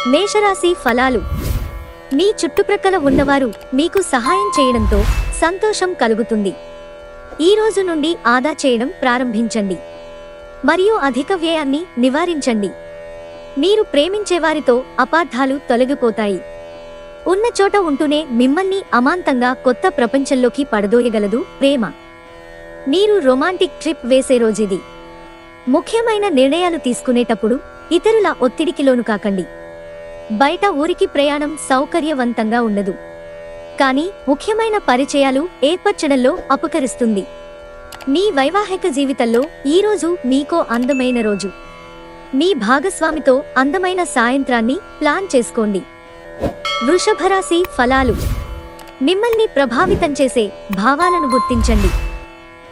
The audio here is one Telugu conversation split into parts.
మేషరాశి ఫలాలు. మీ చుట్టుప్రక్కల ఉన్నవారు మీకు సహాయం చేయడంతో సంతోషం కలుగుతుంది. ఈ రోజు నుండి ఆదా చేయడం ప్రారంభించండి మరియు అధిక వ్యయాన్ని నివారించండి. మీరు ప్రేమించేవారితో అపార్థాలు తొలగిపోతాయి. ఉన్న చోట ఉంటూనే మిమ్మల్ని అమాంతంగా కొత్త ప్రపంచంలోకి పడదోయగలదు ప్రేమ. మీరు రొమాంటిక్ ట్రిప్ వేసే రోజుది. ముఖ్యమైన నిర్ణయాలు తీసుకునేటప్పుడు ఇతరుల ఒత్తిడికి లోను కాకండి. బయట ఊరికి ప్రయాణం సౌకర్యవంతంగా ఉండదు, కానీ ముఖ్యమైన పరిచయాలు ఏర్పరచడంలో ఉపకరిస్తుంది. మీ వైవాహిక జీవితంలో ఈరోజు మీకో అందమైన రోజు. మీ భాగస్వామితో అందమైన సాయంత్రాన్ని ప్లాన్ చేసుకోండి. వృషభరాశి ఫలాలు. మిమ్మల్ని ప్రభావితం చేసే భావాలను గుర్తించండి.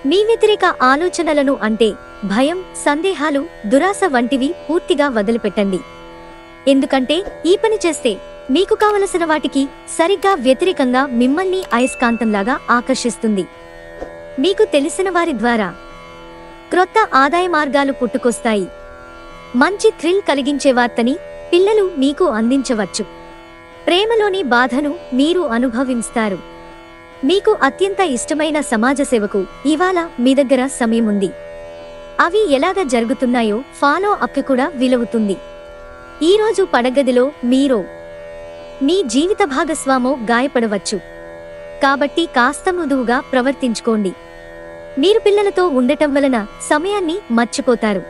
మీ వ్యతిరేక ఆలోచనలను అంటే భయం, సందేహాలు, దురాశ వంటివి పూర్తిగా వదిలిపెట్టండి. ఎందుకంటే ఈ పని చేస్తే మీకు కావలసిన వాటికి సరిగ్గా వ్యతిరేకంగా మిమ్మల్ని అయస్కాంతంలాగా ఆకర్షిస్తుంది. మీకు తెలిసిన వారి ద్వారా క్రొత్త ఆదాయ మార్గాలు పుట్టుకొస్తాయి. మంచి థ్రిల్ కలిగించే వార్తని పిల్లలు మీకు అందించవచ్చు. ప్రేమలోని బాధను మీరు అనుభవిస్తారు. మీకు అత్యంత ఇష్టమైన సమాజ సేవకు ఇవాళ మీ దగ్గర సమయం ఉంది. అవి ఎలాగ జరుగుతున్నాయో ఫాలో అప్ కూడా వీలవుతుంది. ఈరోజు పడగదిలో మీరో మీ జీవిత భాగస్వామో గాయపడవచ్చు, కాబట్టి కాస్త మృదువుగా ప్రవర్తించుకోండి. మీరు పిల్లలతో ఉండటం వలన సమయాన్ని మర్చిపోతారు.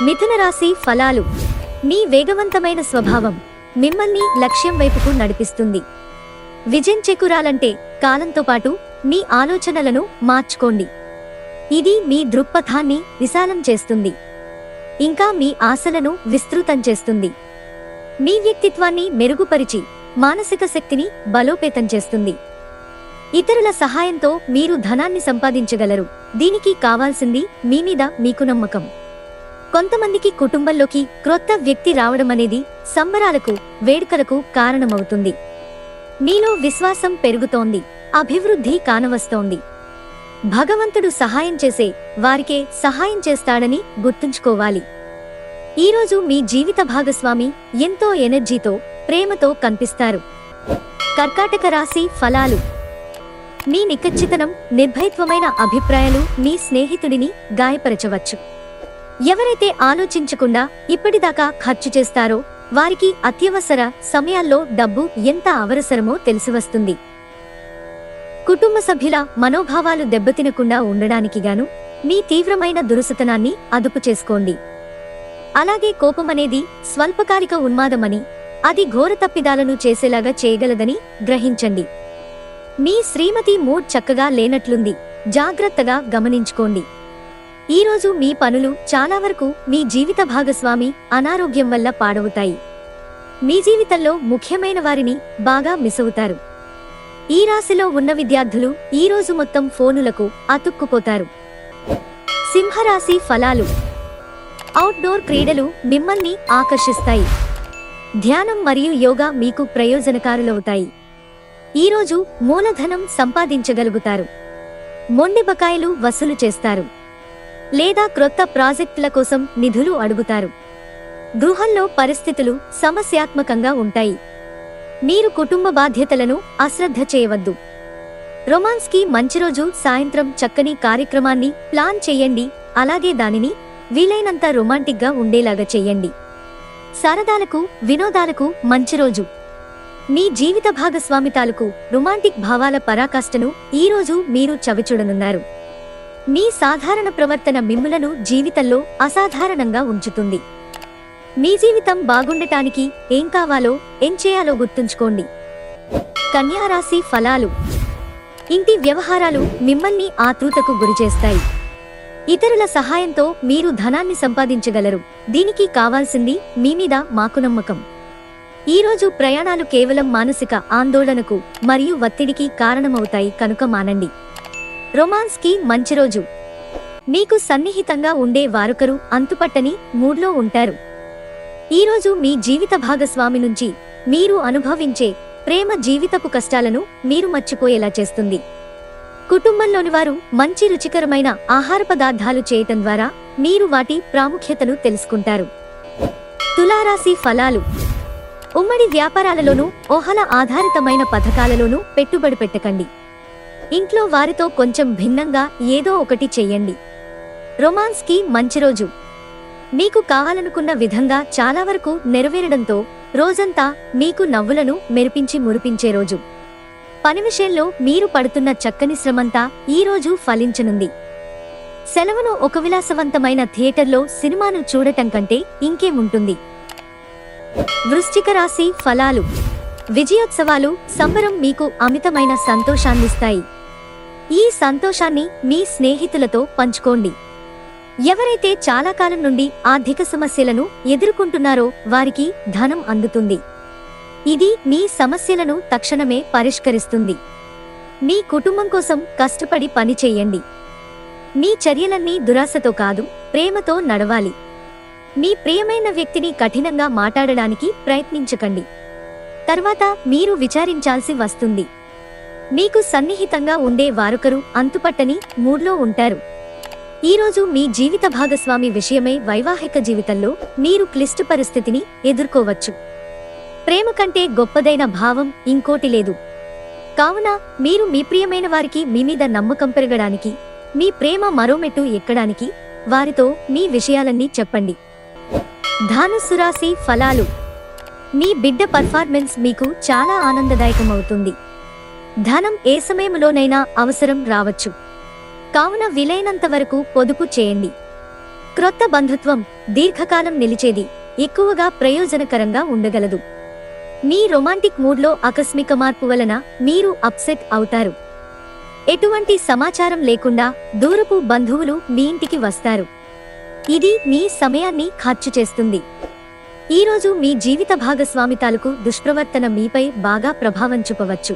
మిథున రాశి ఫలాలు. మీ వేగవంతమైన స్వభావం మిమ్మల్ని లక్ష్యం వైపుకు నడిపిస్తుంది. విజయం చేకూరాలంటే కాలంతో పాటు మీ ఆలోచనలను మార్చుకోండి. ఇది మీ దృక్పథాన్ని విశాలం చేస్తుంది, ఇంకా మీ ఆశలను విస్తృతం చేస్తుంది. మీ వ్యక్తిత్వాన్ని మెరుగుపరిచి మానసిక శక్తిని బలోపేతం చేస్తుంది. ఇతరుల సహాయంతో మీరు ధనాన్ని సంపాదించగలరు. దీనికి కావాల్సింది మీ మీద మీకు నమ్మకం. కొంతమందికి కుటుంబంలోకి క్రొత్త వ్యక్తి రావడం అనేది సంబరాలకు, వేడుకలకు కారణమవుతుంది. మీలో విశ్వాసం పెరుగుతోంది, అభివృద్ధి కానవస్తోంది. భగవంతుడు సహాయం చేసే వారికే సహాయం చేస్తాడని గుర్తుంచుకోవాలి. ఈరోజు మీ జీవిత భాగస్వామి ఎంతో ఎనర్జీతో, ప్రేమతో కనిపిస్తారు. కర్కాటక రాశి ఫలాలు. మీ నిఖచ్చితనం, నిర్భయత్వమైన అభిప్రాయాలు మీ స్నేహితుడిని గాయపరచవచ్చు. ఎవరైతే ఆలోచించకుండా ఇప్పటిదాకా ఖర్చు చేస్తారో వారికి అత్యవసర సమయాల్లో డబ్బు ఎంత అవసరమో తెలిసివస్తుంది. కుటుంబ సభ్యుల మనోభావాలు దెబ్బతినకుండా ఉండడానికి గాను మీ తీవ్రమైన దురుసుతనాన్ని అదుపు చేసుకోండి. అలాగే కోపమనేది స్వల్పకాలిక ఉన్మాదమని, అది ఘోర తప్పిదాలను చేసేలాగా చేయగలదని గ్రహించండి. మీ శ్రీమతి మూడ్ చక్కగా లేనట్లుంది, జాగ్రత్తగా గమనించుకోండి. ఈరోజు మీ పనులు చాలా వరకు మీ జీవిత భాగస్వామి అనారోగ్యం వల్ల పాడవుతాయి. మీ జీవితంలో ముఖ్యమైన వారిని బాగా మిస్ అవుతారు. ఈ రాశిలో ఉన్న విద్యార్థులు ఈరోజు మొత్తం ఫోనులకు అతుక్కుపోతారు. సింహరాశి ఫలాలు. అవుట్డోర్ క్రీడలు మిమ్మల్ని ఆకర్షిస్తాయి. ధ్యానం మరియు యోగా మీకు ప్రయోజనకారులవుతాయి. ఈరోజు మూలధనం సంపాదించగలుగుతారు. మొండి బకాయిలు వసూలు చేస్తారు, లేదా క్రొత్త ప్రాజెక్టుల కోసం నిధులు అడుగుతారు. గృహంలో పరిస్థితులు సమస్యాత్మకంగా ఉంటాయి. మీరు కుటుంబ బాధ్యతలను అశ్రద్ధ చేయవద్దు. రొమాన్స్ కి మంచి రోజు. సాయంత్రం చక్కని కార్యక్రమాన్ని ప్లాన్ చేయండి, అలాగే దానిని వీలైనంత రొమాంటిక్ గా ఉండేలాగా చెయ్యండి. సరదాలకు, వినోదాలకు మంచి రోజు. మీ జీవిత భాగస్వామి తాలూకు రొమాంటిక్ భావాల పరాకాష్ఠను ఈరోజు మీరు చవిచూడనున్నారు. మీ సాధారణ ప్రవర్తన మిమ్ములను జీవితంలో అసాధారణంగా ఉంచుతుంది. మీ జీవితం బాగుండటానికి ఏం కావాలో, ఏం చేయాలో గుర్తుంచుకోండి. కన్యారాశి ఫలాలు. ఇంటి వ్యవహారాలు మిమ్మల్ని ఆతృతకు గురిచేస్తాయి. ఇతరుల సహాయంతో మీరు ధనాన్ని సంపాదించగలరు. దీనికి కావాల్సింది మీ మీద మాకు నమ్మకం. ఈరోజు ప్రయాణాలు కేవలం మానసిక ఆందోళనకు మరియు ఒత్తిడికి కారణమవుతాయి కనుక మానండి. రొమాన్స్ కి మంచి రోజు. మీకు సన్నిహితంగా ఉండే వారొకరు అంతుపట్టని మూడ్లో ఉంటారు. ఈరోజు మీ జీవిత భాగస్వామి నుంచి మీరు అనుభవించే ప్రేమ జీవితపు కష్టాలను మీరు మర్చిపోయేలా చేస్తుంది. కుటుంబంలోని వారు మంచి రుచికరమైన ఆహార పదార్థాలు చేయటం ద్వారా మీరు వాటి ప్రాముఖ్యతను తెలుసుకుంటారు. తులారాశి ఫలాలు. ఉమ్మడి వ్యాపారాలలోనూ ఊహల ఆధారితమైన పథకాలలోనూ పెట్టుబడి పెట్టకండి. ఇంట్లో వారితో కొంచెం భిన్నంగా ఏదో ఒకటి చెయ్యండి. రొమాన్స్కి మంచి రోజు. మీకు కావాలనుకున్న విధంగా చాలా వరకు నెరవేరడంతో రోజంతా మీకు నవ్వులను మెరిపించి మురిపించే రోజు. పని విషయంలో మీరు పడుతున్న చక్కని శ్రమంతా ఈ రోజు ఫలించనుంది. సెలవును ఒక విలాసవంతమైన థియేటర్లో సినిమాను చూడటం కంటే ఇంకేముంటుంది. వృశ్చిక రాశి ఫలాలు. విజయోత్సవాలు, సంబరం మీకు అమితమైన సంతోషాన్నిస్తాయి. ఈ సంతోషాన్ని మీ స్నేహితులతో పంచుకోండి. ఎవరైతే చాలా కాలం నుండి ఆర్థిక సమస్యలను ఎదుర్కొంటున్నారో వారికి ధనం అందుతుంది. ఇది మీ సమస్యలను తక్షణమే పరిష్కరిస్తుంది. మీ కుటుంబం కోసం కష్టపడి పని చెయ్యండి. మీ చర్యలన్నీ దురాశతో కాదు, ప్రేమతో నడవాలి. మీ ప్రియమైన వ్యక్తిని కఠినంగా మాట్లాడడానికి ప్రయత్నించకండి. తర్వాత మీరు విచారించాల్సి వస్తుంది. మీకు సన్నిహితంగా ఉండే వారొకరు అంతుపట్టని మూడ్లో ఉంటారు. ఈరోజు మీ జీవిత భాగస్వామి విషయమై వైవాహిక జీవితంలో మీరు క్లిష్ట పరిస్థితిని ఎదుర్కోవచ్చు. ప్రేమ కంటే గొప్పదైన భావం ఇంకోటి లేదు. కావున మీరు మీ ప్రియమైన వారికి మీ మీద నమ్మకం పెరగడానికి, మీ ప్రేమ మరో మెట్టు ఎక్కడానికి వారితో మీ విషయాలన్నీ చెప్పండి. ధనుస్సు రాశి ఫలాలు. మీ బిడ్డ పర్ఫార్మెన్స్ మీకు చాలా ఆనందదాయకమవుతుంది. ధనం ఏ సమయంలోనైనా అవసరం రావచ్చు. కావున వీలైనంత వరకు పొదుపు చేయండి. క్రొత్త బంధుత్వం దీర్ఘకాలం నిలిచేది, ఎక్కువగా ప్రయోజనకరంగా ఉండగలదు. మీ రొమాంటిక్ మూడ్లో ఆకస్మిక మార్పు వలన మీరు అప్సెట్ అవుతారు. ఎటువంటి సమాచారం లేకుండా దూరపు బంధువులు మీ ఇంటికి వస్తారు. ఇది మీ సమయాన్ని ఖర్చు చేస్తుంది. ఈరోజు మీ జీవిత భాగస్వామి తాలూకు దుష్ప్రవర్తన మీపై బాగా ప్రభావం చూపవచ్చు.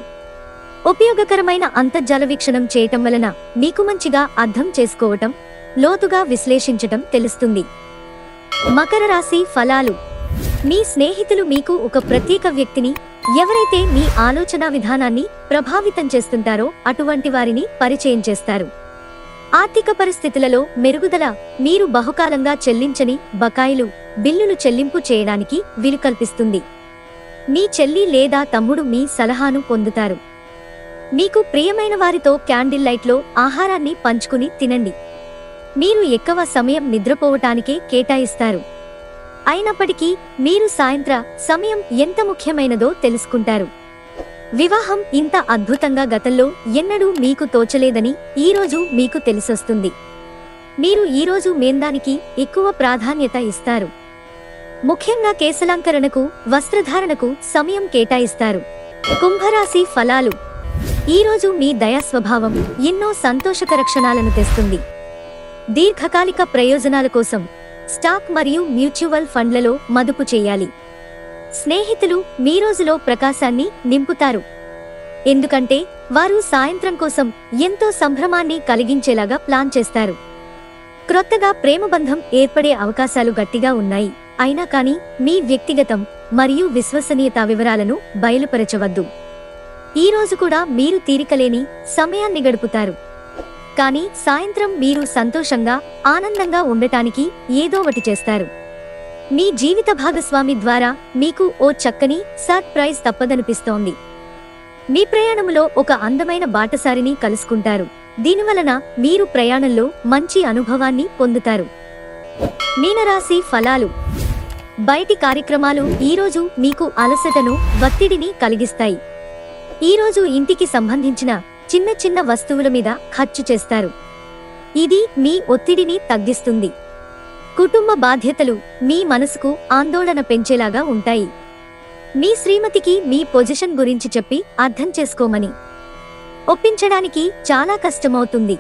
ఉపయోగకరమైన అంతర్జాల వీక్షణం చేయటం వలన మీకు మంచిగా అర్థం చేసుకోవటం, లోతుగా విశ్లేషించటం తెలుస్తుంది. మకర రాశి ఫలాలు. మీ స్నేహితులు మీకు ఒక ప్రత్యేక వ్యక్తిని, ఎవరైతే మీ ఆలోచన విధానాన్ని ప్రభావితం చేస్తుంటారో అటువంటి వారిని పరిచయం చేస్తారు. ఆర్థిక పరిస్థితులలో మెరుగుదల, మీరు బహుకాలంగా చెల్లించని బకాయిలు, బిల్లులు చెల్లింపు చేయడానికి వీలు కల్పిస్తుంది. మీ చెల్లి లేదా తమ్ముడు మీ సలహాను పొందుతారు. మీకు ప్రియమైన వారితో క్యాండిల్ లైట్లో ఆహారాన్ని పంచుకుని తినండి. మీరు ఎక్కువ సమయం నిద్రపోవటానికే కేటాయిస్తారు. అయినప్పటికీ మీరు సాయంత్ర సమయం ఎంత ముఖ్యమైనదో తెలుసుకుంటారు. వివాహం ఇంత అద్భుతంగా గతంలో ఎన్నడూ మీకు తోచలేదని ఈరోజు మీకు తెలిసొస్తుంది. మీరు ఈరోజు మేందానికి ఎక్కువ ప్రాధాన్యత ఇస్తారు. ముఖ్యంగా కేశలంకరణకు, వస్త్రధారణకు సమయం కేటాయిస్తారు. కుంభరాశి ఫలాలు. ఈరోజు మీ దయా స్వభావం ఎన్నో సంతోషకర క్షణాలను తెస్తుంది. దీర్ఘకాలిక ప్రయోజనాల కోసం స్టాక్ మరియు మ్యూచువల్ ఫండ్లలో మదుపు చేయాలి. స్నేహితులు మీ రోజులో ప్రకాశాన్ని నింపుతారు. ఎందుకంటే వారు సాయంత్రం కోసం ఎంతో సంభ్రమాన్ని కలిగించేలాగా ప్లాన్ చేస్తారు. క్రొత్తగా ప్రేమబంధం ఏర్పడే అవకాశాలు గట్టిగా ఉన్నాయి. అయినా కానీ మీ వ్యక్తిగతం మరియు విశ్వసనీయతా వివరాలను బయలుపరచవద్దు. ఈ రోజు కూడా మీరు తీరికలేని సమయాన్ని గడుపుతారు. కానీ సాయంత్రం మీరు సంతోషంగా, ఆనందంగా ఉండటానికి ఏదో ఒకటి చేస్తారు. మీ జీవిత భాగస్వామి ద్వారా మీకు ఓ చక్కని సర్ప్రైజ్ తప్పదనిపిస్తోంది. మీ ప్రయాణంలో ఒక అందమైన బాటసారిని కలుసుకుంటారు. దీనివలన మీరు ప్రయాణంలో మంచి అనుభవాన్ని పొందుతారు. మీనరాశి ఫలాలు. బయటి కార్యక్రమాలు ఈరోజు మీకు అలసటను, ఒత్తిడిని కలిగిస్తాయి. ఈరోజు ఇంటికి సంబంధించిన చిన్న చిన్న వస్తువుల మీద ఖర్చు చేస్తారు. ఇది మీ ఒత్తిడిని తగ్గిస్తుంది. కుటుంబ బాధ్యతలు మీ మనసుకు ఆందోళన పెంచేలాగా ఉంటాయి. మీ శ్రీమతికి మీ పొజిషన్ గురించి చెప్పి అర్థం చేసుకోమని ఒప్పించడానికి చాలా కష్టమవుతుంది.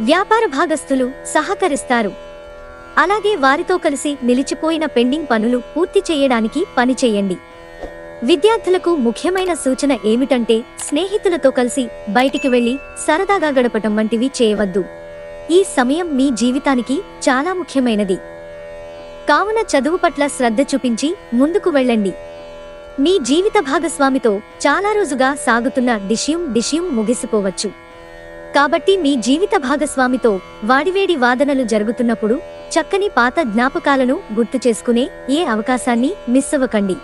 వ్యాపార భాగస్తులు సహకరిస్తారు. అలాగే వారితో కలిసి నిలిచిపోయిన పెండింగ్ పనులు పూర్తి చేయడానికి పని చేయండి. విద్యార్థులకు ముఖ్యమైన సూచన ఏమిటంటే స్నేహితులతో కలిసి బయటికి వెళ్లి సరదాగా గడపటం వంటివి చేయవద్దు. ఈ సమయం మీ జీవితానికి చాలా ముఖ్యమైనది. కావున చదువు పట్ల శ్రద్ధ చూపించి ముందుకు వెళ్ళండి. మీ జీవిత భాగస్వామితో చాలా రోజుగా సాగుతున్న డిష్యూమ్ ముగిసిపోవచ్చు. కాబట్టి మీ జీవిత భాగస్వామితో వాడివేడి వాదనలు జరుగుతున్నప్పుడు చక్కని పాత జ్ఞాపకాలను గుర్తు చేసుకునే ఏ అవకాశాన్ని మిస్ అవ్వకండి.